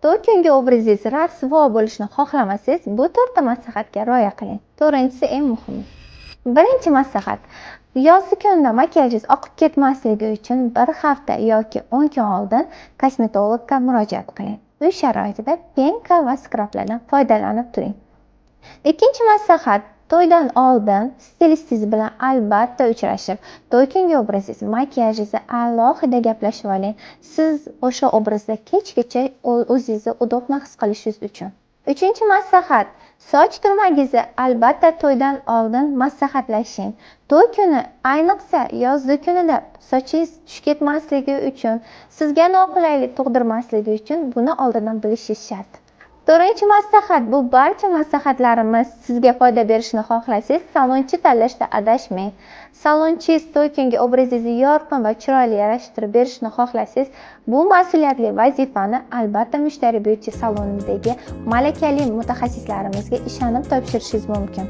To'y kungi obrazingiz rasvo bo'lishini xohlamasangiz, bu 4 ta maslahatga rioya qiling. 4-inchisi eng muhimi. Birinchi maslahat. Yozgi kunda makiyajingiz oqib ketmasligi uchun bir hafta yoki 10 kun oldin kosmetologga murojaat qiling. Uy sharoitida penka va skrablardan foydalanib turing. Ikkinchi maslahat. To'ydan oldin stilistingiz bilan albatta uchrashib, to'y kungi obrazingiz, makiyajingizni alohida gaplashib oling. Siz o'sha obrazda kechgacha o'zingizni udobli his qilishingiz uchun. Uchinchi maslahat. Soch turmagingizni albatta to'ydan oldin maslahatlashing. To'y kuni, ayniqsa yozgi kunida sochingiz tushib ketmasligi uchun, sizga noqulaylik tug'dirmasligi uchun buni oldindan bilishingiz shart. 4-maslahat. Bu barcha maslahatlarimiz sizga foyda berishini xohlasangiz, salonchi tanlashda adashmang. Salonchingiz to'y kungi obrazingizni yorqin va chiroyli yarashtirib berishni xohlasangiz, bu mas'uliyatli vazifani albatta mushtariy byuti salonidagi malakali mutaxassislarimizga ishonib topshirishingiz mumkin.